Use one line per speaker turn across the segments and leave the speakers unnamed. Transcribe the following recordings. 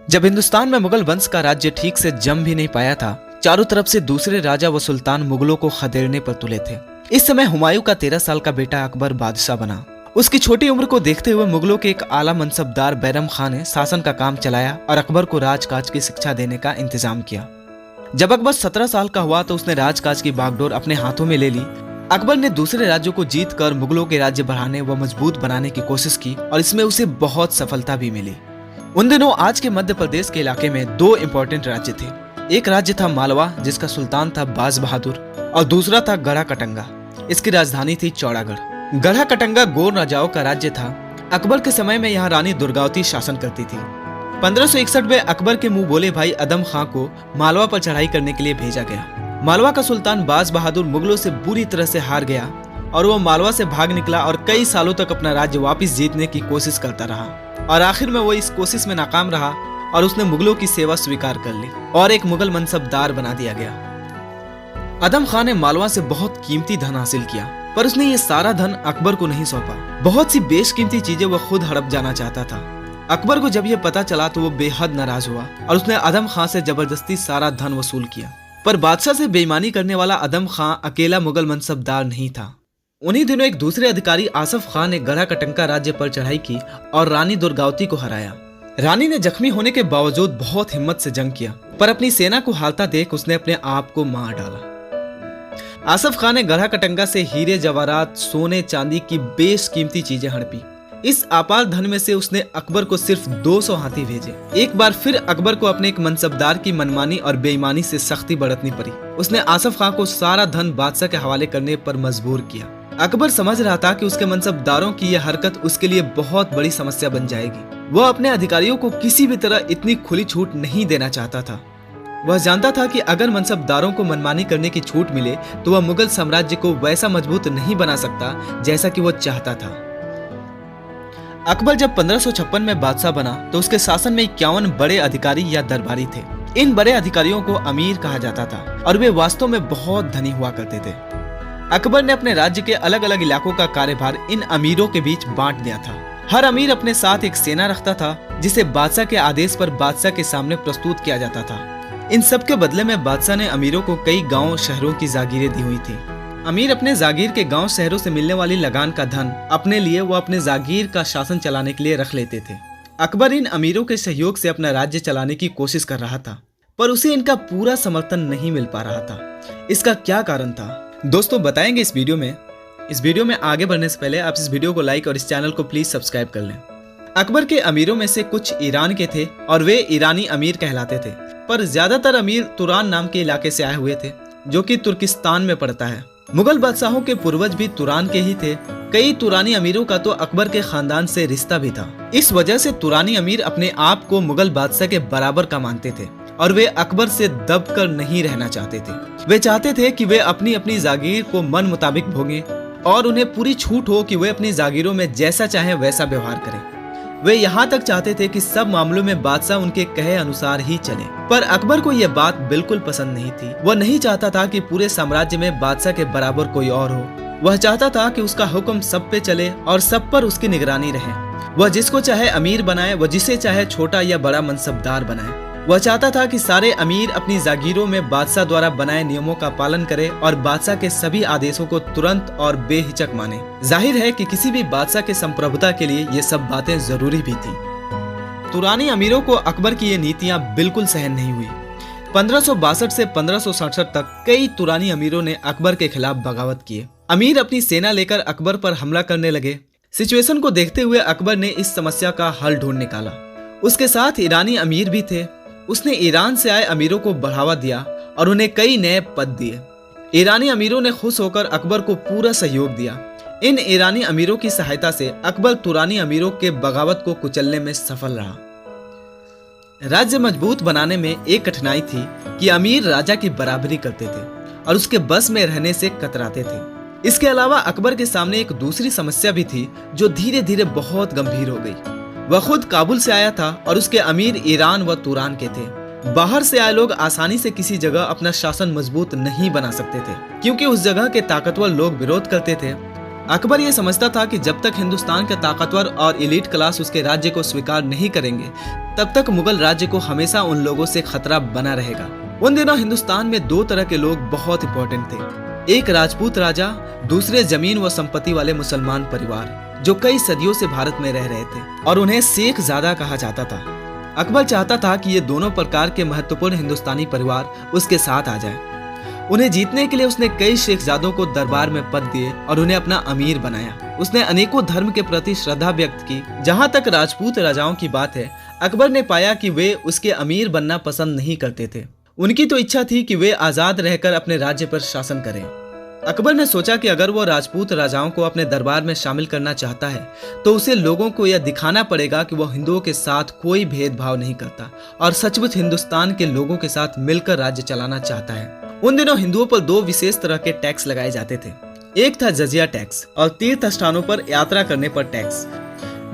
जब हिंदुस्तान में मुगल वंश का राज्य ठीक से जम भी नहीं पाया था, चारों तरफ से दूसरे राजा व सुल्तान मुगलों को खदेड़ने पर तुले थे। इस समय हुमायूं का 13 साल का बेटा अकबर बादशाह बना। उसकी छोटी उम्र को देखते हुए मुगलों के एक आला मनसबदार बैरम खान ने शासन का काम चलाया और अकबर को राजकाज की शिक्षा देने का इंतजाम किया। जब अकबर 17 साल का हुआ तो उसने राजकाज की बागडोर अपने हाथों में ले ली। अकबर ने दूसरे राज्यों को जीत कर मुगलों के राज्य बढ़ाने व मजबूत बनाने की कोशिश की और इसमें उसे बहुत सफलता भी मिली। उन दिनों आज के मध्य प्रदेश के इलाके में दो इम्पोर्टेंट राज्य थे। एक राज्य था मालवा, जिसका सुल्तान था बाज बहादुर, और दूसरा था गढ़ा कटंगा। इसकी राजधानी थी चौड़ागढ़। गढ़ा कटंगा गोर राजाओं का राज्य था। अकबर के समय में यहाँ रानी दुर्गावती शासन करती थी। 1561 में अकबर के मुंह बोले भाई अदम खां को मालवा पर चढ़ाई करने के लिए भेजा गया। मालवा का सुल्तान बाज बहादुर मुगलों से बुरी तरह से हार गया और वो मालवा से भाग निकला और कई सालों तक अपना राज्य वापस जीतने की कोशिश करता रहा और आखिर में वो इस कोशिश में नाकाम रहा और उसने मुगलों की सेवा स्वीकार कर ली और एक मुगल मनसबदार बना दिया गया। अदम खान ने मालवा से बहुत कीमती धन हासिल किया, पर उसने ये सारा धन अकबर को नहीं सौंपा। बहुत सी बेशकीमती चीजें वह खुद हड़प जाना चाहता था। अकबर को जब यह पता चला तो वो बेहद नाराज हुआ और उसने अदम खान से जबरदस्ती सारा धन वसूल किया। पर बादशाह से बेईमानी करने वाला अदम खान अकेला मुगल मनसबदार नहीं था। उन्हीं दिनों एक दूसरे अधिकारी आसफ खान ने गढ़ा कटंका राज्य पर चढ़ाई की और रानी दुर्गावती को हराया। रानी ने जख्मी होने के बावजूद बहुत हिम्मत से जंग किया, पर अपनी सेना को हारता देख उसने अपने आप को मार डाला। आसफ खान ने गढ़ा कटंगा से हीरे जवाहरात, सोने चांदी की बेशकीमती चीजें हड़पी। इस आपार धन में से उसने अकबर को सिर्फ 200 हाथी भेजे। एक बार फिर अकबर को अपने एक मनसबदार की मनमानी और बेईमानी से सख्ती बरतनी पड़ी। उसने आसफ खान को सारा धन बादशाह के हवाले करने पर मजबूर किया। अकबर समझ रहा था कि उसके मनसबदारों की यह हरकत उसके लिए बहुत बड़ी समस्या बन जाएगी। वह अपने अधिकारियों को किसी भी तरह इतनी खुली छूट नहीं देना चाहता था। वह जानता था कि अगर मनसबदारों को मनमानी करने की छूट मिले तो वह मुगल साम्राज्य को वैसा मजबूत नहीं बना सकता जैसा कि वह चाहता था। अकबर जब 1556 में बादशाह बना तो उसके शासन में 51 बड़े अधिकारी या दरबारी थे। इन बड़े अधिकारियों को अमीर कहा जाता था और वे वास्तव में बहुत धनी हुआ करते थे। अकबर ने अपने राज्य के अलग अलग इलाकों का कार्यभार इन अमीरों के बीच बांट दिया था। हर अमीर अपने साथ एक सेना रखता था जिसे बादशाह के आदेश पर बादशाह के सामने प्रस्तुत किया जाता था। इन सब के बदले में बादशाह ने अमीरों को कई गांव शहरों की जागीरें दी हुई थी। अमीर अपने जागीर के गांव शहरों से मिलने वाली लगान का धन अपने लिए व अपने जागीर का शासन चलाने के लिए रख लेते थे। अकबर इन अमीरों के सहयोग से अपना राज्य चलाने की कोशिश कर रहा था, पर उसे इनका पूरा समर्थन नहीं मिल पा रहा था। इसका क्या कारण था दोस्तों, बताएंगे इस वीडियो में आगे बढ़ने से पहले आप इस वीडियो को लाइक और इस चैनल को प्लीज सब्सक्राइब कर लें। अकबर के अमीरों में से कुछ ईरान के थे और वे ईरानी अमीर कहलाते थे, पर ज्यादातर अमीर तुरान नाम के इलाके से आए हुए थे जो कि तुर्किस्तान में पड़ता है। मुगल बादशाहों के पूर्वज भी तुरान के ही थे। कई तुरानी अमीरों का तो अकबर के खानदान से रिश्ता भी था। इस वजह से तुरानी अमीर अपने आप को मुगल बादशाह के बराबर का मानते थे और वे अकबर से दब कर नहीं रहना चाहते थे। वे चाहते थे कि वे अपनी अपनी जागीर को मन मुताबिक भोगें और उन्हें पूरी छूट हो कि वे अपनी जागीरों में जैसा चाहे वैसा व्यवहार करें। वे यहाँ तक चाहते थे कि सब मामलों में बादशाह उनके कहे अनुसार ही चले। पर अकबर को यह बात बिल्कुल पसंद नहीं थी। वह नहीं चाहता था कि पूरे साम्राज्य में बादशाह के बराबर कोई और हो। वह चाहता था कि उसका हुक्म सब पे चले और सब पर उसकी निगरानी रहे। वह जिसको चाहे अमीर बनाए, वह जिसे चाहे छोटा या बड़ा मनसबदार बनाए। वह चाहता था कि सारे अमीर अपनी जागीरों में बादशाह द्वारा बनाए नियमों का पालन करें और बादशाह के सभी आदेशों को तुरंत और बेहिचक माने। जाहिर है कि किसी भी बादशाह के संप्रभुता के लिए ये सब बातें जरूरी भी थी। तुरानी अमीरों को अकबर की ये नीतियां बिल्कुल सहन नहीं हुई। 1562 से 1567 तक कई तुरानी अमीरों ने अकबर के खिलाफ बगावत किए। अमीर अपनी सेना लेकर अकबर पर हमला करने लगे। सिचुएशन को देखते हुए अकबर ने इस समस्या का हल ढूंढ निकाला। उसके साथ ईरानी अमीर भी थे। उसने ईरान से आए अमीरों को बढ़ावा दिया और उन्हें कई नए पद दिए। ईरानी अमीरों ने खुश होकर अकबर को पूरा सहयोग दिया। इन ईरानी अमीरों की सहायता से अकबर तुरानी अमीरों के बगावत को कुचलने में सफल रहा। राज्य मजबूत बनाने में एक कठिनाई थी कि अमीर राजा की बराबरी करते थे और उसके बस में रहने से कतराते थे। इसके अलावा अकबर के सामने एक दूसरी समस्या भी थी जो धीरे धीरे बहुत गंभीर हो गई। वह खुद काबुल से आया था और उसके अमीर ईरान व तुरान के थे। बाहर से आए लोग आसानी से किसी जगह अपना शासन मजबूत नहीं बना सकते थे, क्योंकि उस जगह के ताकतवर लोग विरोध करते थे। अकबर ये समझता था कि जब तक हिंदुस्तान के ताकतवर और एलीट क्लास उसके राज्य को स्वीकार नहीं करेंगे, तब तक मुगल राज्य को हमेशा उन लोगों से खतरा बना रहेगा। उन दिनों हिंदुस्तान में दो तरह के लोग बहुत इंपॉर्टेंट थे। एक राजपूत राजा, दूसरे जमीन व संपत्ति वाले मुसलमान परिवार जो कई सदियों से भारत में रह रहे थे और उन्हें शेख ज़ादा कहा जाता था। अकबर चाहता था कि ये दोनों प्रकार के महत्वपूर्ण हिंदुस्तानी परिवार उसके साथ आ जाएं। उन्हें जीतने के लिए उसने कई शेखजादों को दरबार में पद दिए और उन्हें अपना अमीर बनाया। उसने अनेकों धर्म के प्रति श्रद्धा व्यक्त की। जहां तक राजपूत राजाओं की बात है, अकबर ने पाया कि वे उसके अमीर बनना पसंद नहीं करते थे। उनकी तो इच्छा थी कि वे आजाद रहकर अपने राज्य पर शासन करें। अकबर ने सोचा कि अगर वो राजपूत राजाओं को अपने दरबार में शामिल करना चाहता है तो उसे लोगों को यह दिखाना पड़ेगा कि वो हिंदुओं के साथ कोई भेदभाव नहीं करता और सचमुच हिंदुस्तान के लोगों के साथ मिलकर राज्य चलाना चाहता है। उन दिनों हिंदुओं पर दो विशेष तरह के टैक्स लगाए जाते थे। एक था जजिया टैक्स और तीर्थ स्थानों पर यात्रा करने पर टैक्स।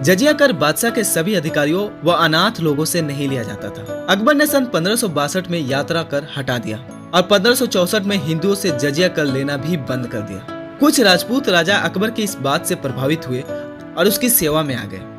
जजिया कर बादशाह के सभी अधिकारियों व अनाथ लोगों से नहीं लिया जाता था। अकबर ने सन 1562 में यात्रा कर हटा दिया और 1564 में हिंदुओं से जजिया कर लेना भी बंद कर दिया। कुछ राजपूत राजा अकबर की इस बात से प्रभावित हुए और उसकी सेवा में आ गए।